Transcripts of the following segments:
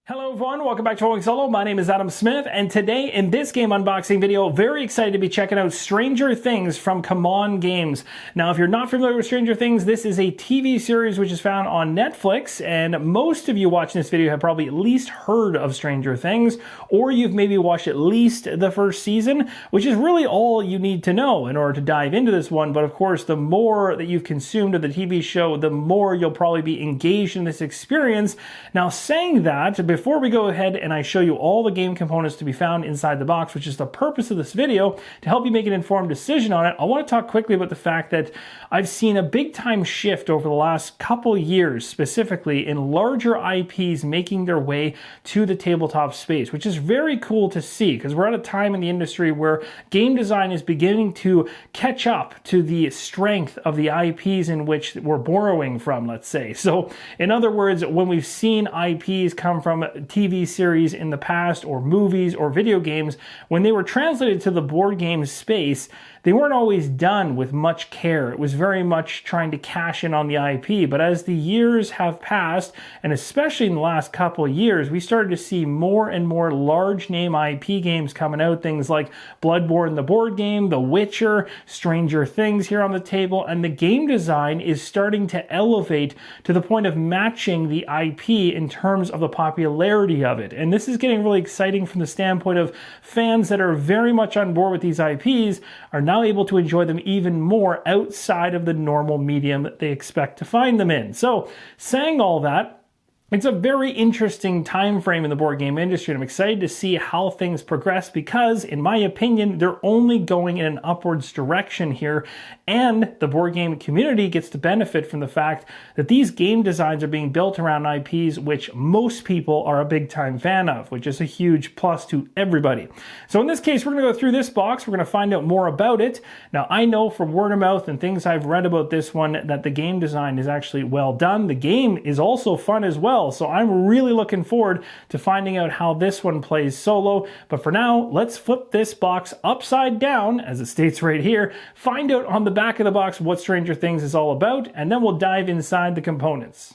Hello everyone, welcome back to Rolling Solo. My name is Adam Smith, and today in this game unboxing video, very excited to be checking out Stranger Things from CMON Games. Now, if you're not familiar with Stranger Things, this is a TV series which is found on Netflix, and most of you watching this video have probably at least heard of Stranger Things, or you've maybe watched at least the first season, which is really all you need to know in order to dive into this one. But of course, the more that you've consumed of the TV show, the more you'll probably be engaged in this experience. Now, saying that, before we go ahead and I show you all the game components to be found inside the box, which is the purpose of this video, to help you make an informed decision on it, I want to talk quickly about the fact that I've seen a big time shift over the last couple years, specifically in larger IPs making their way to the tabletop space, which is very cool to see because we're at a time in the industry where game design is beginning to catch up to the strength of the IPs in which we're borrowing from, let's say. So in other words, when we've seen IPs come from TV series in the past, or movies or video games, when they were translated to the board game space, they weren't always done with much care. It was very much trying to cash in on the IP. But as the years have passed, and especially in the last couple of years, we started to see more and more large name IP games coming out. Things like Bloodborne, the board game, The Witcher, Stranger Things here on the table, and the game design is starting to elevate to the point of matching the IP in terms of the popularity of it. And this is getting really exciting from the standpoint of fans that are very much on board with these IPs are now able to enjoy them even more outside of the normal medium that they expect to find them in. So, saying all that, it's a very interesting time frame in the board game industry, and I'm excited to see how things progress because, in my opinion, they're only going in an upwards direction here, and the board game community gets to benefit from the fact that these game designs are being built around IPs which most people are a big time fan of, which is a huge plus to everybody. So in this case, we're going to go through this box. We're going to find out more about it. Now, I know from word of mouth and things I've read about this one that the game design is actually well done. The game is also fun as well. So I'm really looking forward to finding out how this one plays solo. But for now, let's flip this box upside down, as it states right here, find out on the back of the box what Stranger Things is all about, and then we'll dive inside the components.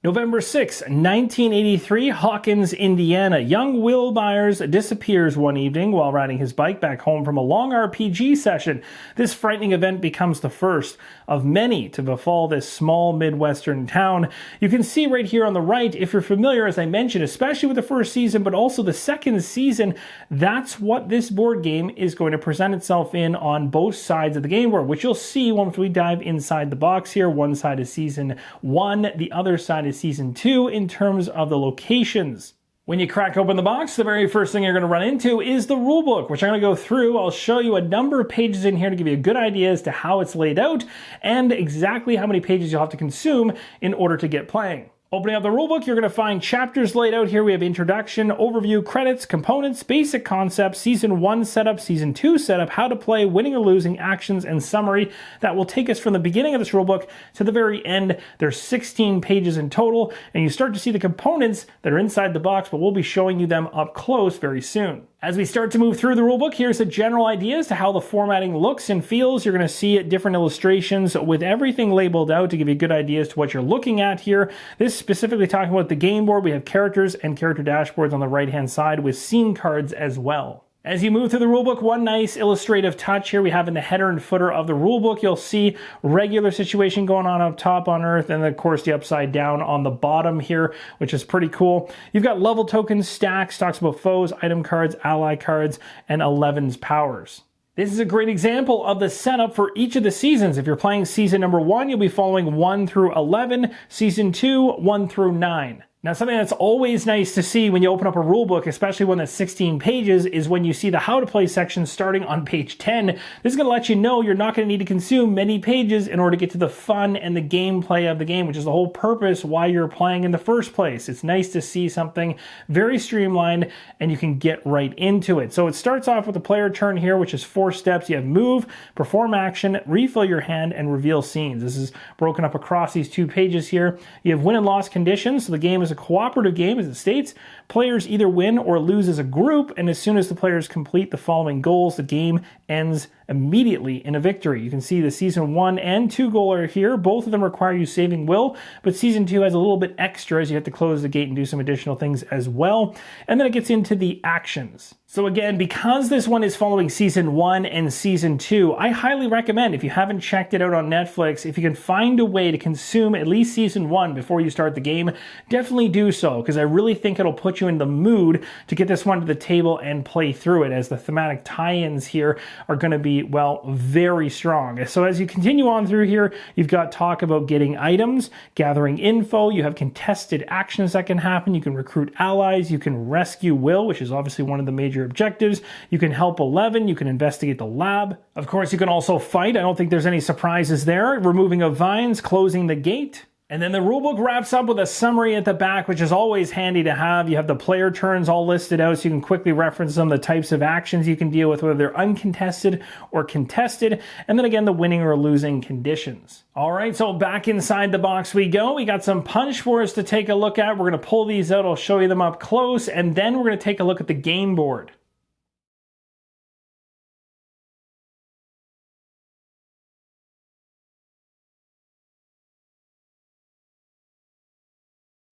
November 6, 1983, Hawkins, Indiana. Young Will Byers disappears one evening while riding his bike back home from a long RPG session. This frightening event becomes the first of many to befall this small Midwestern town. You can see right here on the right, if you're familiar, as I mentioned, especially with the first season, but also the second season, that's what this board game is going to present itself in on both sides of the game board, which you'll see once we dive inside the box here. One side is season 1, the other side is season 2 in terms of the locations. When you crack open the box, the very first thing you're going to run into is the rulebook, which I'm going to go through. I'll show you a number of pages in here to give you a good idea as to how it's laid out and exactly how many pages you'll have to consume in order to get playing. Opening up the rulebook, you're going to find chapters laid out here. We have introduction, overview, credits, components, basic concepts, season 1 setup, season 2 setup, how to play, winning or losing, actions, and summary. That will take us from the beginning of this rulebook to the very end. There's 16 pages in total, and you start to see the components that are inside the box, but we'll be showing you them up close very soon. As we start to move through the rulebook, here's a general idea as to how the formatting looks and feels. You're going to see different illustrations with everything labeled out to give you good ideas to what you're looking at here. This specifically talking about the game board. We have characters and character dashboards on the right-hand side with scene cards as well. As you move through the rulebook, one nice illustrative touch here we have in the header and footer of the rulebook. You'll see regular situation going on up top on Earth, and of course the upside down on the bottom here, which is pretty cool. You've got level tokens, stacks, talks about foes, item cards, ally cards, and 11's powers. This is a great example of the setup for each of the seasons. If you're playing season number 1, you'll be following 1 through 11, season 2, 1 through 9. Now, something that's always nice to see when you open up a rulebook, especially one that's 16 pages, is when you see the how to play section starting on page 10. This is going to let you know you're not going to need to consume many pages in order to get to the fun and the gameplay of the game, which is the whole purpose why you're playing in the first place. It's nice to see something very streamlined and you can get right into it. So it starts off with the player turn here, which is 4 steps. You have move, perform action, refill your hand, and reveal scenes. This is broken up across these 2 pages here. You have win and loss conditions, so the game is a cooperative game, as it states. Players either win or lose as a group, and as soon as the players complete the following goals, the game ends immediately in a victory. You can see the Season 1 and 2 goal are here. Both of them require you saving will, but Season 2 has a little bit extra as you have to close the gate and do some additional things as well. And then it gets into the actions. So again, because this one is following Season 1 and Season 2, I highly recommend, if you haven't checked it out on Netflix, if you can find a way to consume at least Season 1 before you start the game, definitely do so, because I really think it'll put you in the mood to get this one to the table and play through it, as the thematic tie-ins here are going to be, well, very strong. So as you continue on through here, you've got talk about getting items, gathering info, you have contested actions that can happen, you can recruit allies, you can rescue Will, which is obviously one of the major objectives, you can help 11, you can investigate the lab. Of course, you can also fight. I don't think there's any surprises there. Removing of vines, closing the gate. And then the rulebook wraps up with a summary at the back, which is always handy to have. You have the player turns all listed out so you can quickly reference them, the types of actions you can deal with, whether they're uncontested or contested, and then again, the winning or losing conditions. All right, so back inside the box we go. We got some Punchboards to take a look at. We're going to pull these out. I'll show you them up close, and then we're going to take a look at the game board.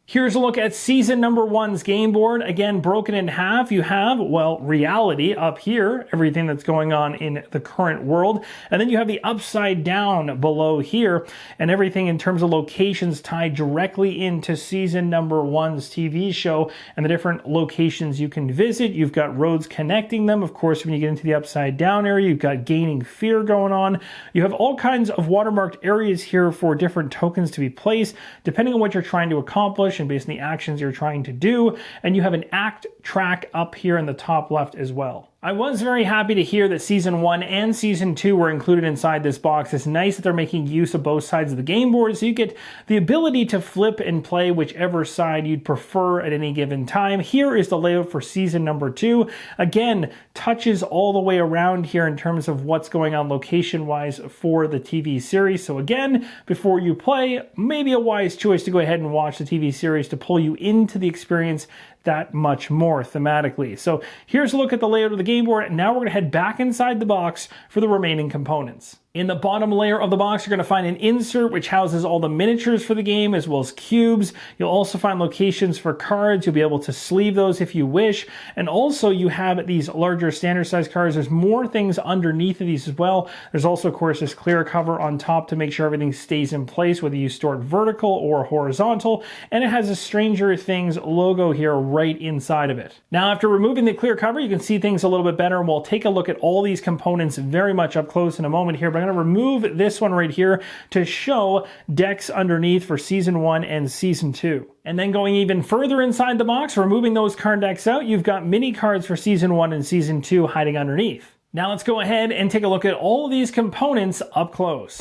Here's a look at Season number 1's game board. Again, broken in half. You have, well, reality up here, everything that's going on in the current world. And then you have the upside down below here, and everything in terms of locations tied directly into Season number 1's TV show and the different locations you can visit. You've got roads connecting them. Of course, when you get into the upside down area, you've got gaining fear going on. You have all kinds of watermarked areas here for different tokens to be placed, depending on what you're trying to accomplish and based on the actions you're trying to do. And you have an act track up here in the top left as well. I was very happy to hear that Season 1 and Season 2 were included inside this box. It's nice that they're making use of both sides of the game board, so you get the ability to flip and play whichever side you'd prefer at any given time. Here is the layout for Season number 2. Again, touches all the way around here in terms of what's going on location-wise for the TV series. So again, before you play, maybe a wise choice to go ahead and watch the TV series to pull you into the experience that much more thematically. So here's a look at the layout of the game board. Now we're going to head back inside the box for the remaining components. In the bottom layer of the box, you're going to find an insert which houses all the miniatures for the game as well as cubes. You'll also find locations for cards. You'll be able to sleeve those if you wish. And also you have these larger standard size cards. There's more things underneath of these as well. There's also, of course, this clear cover on top to make sure everything stays in place, whether you store it vertical or horizontal. And it has a Stranger Things logo here right inside of it. Now, after removing the clear cover, you can see things a little bit better. And we'll take a look at all these components very much up close in a moment here. But I'm going to remove this one right here to show decks underneath for Season 1 and Season 2. And then going even further inside the box, removing those card decks out, you've got mini cards for Season 1 and Season 2 hiding underneath. Now let's go ahead and take a look at all of these components up close.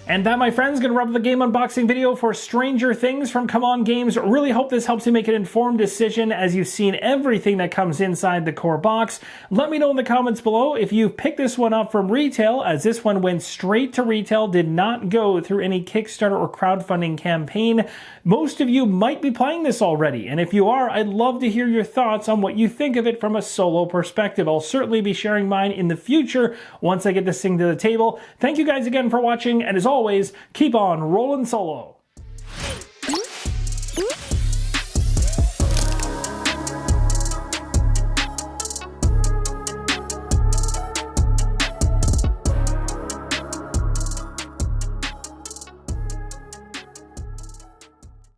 And that, my friends, gonna wrap up the game unboxing video for Stranger Things from CMON Games. Really hope this helps you make an informed decision as you've seen everything that comes inside the core box. Let me know in the comments below if you've picked this one up from retail, as this one went straight to retail, did not go through any Kickstarter or crowdfunding campaign. Most of you might be playing this already, and if you are, I'd love to hear your thoughts on what you think of it from a solo perspective. I'll certainly be sharing mine in the future once I get this thing to the table. Thank you guys again for watching, and as always, keep on rolling solo.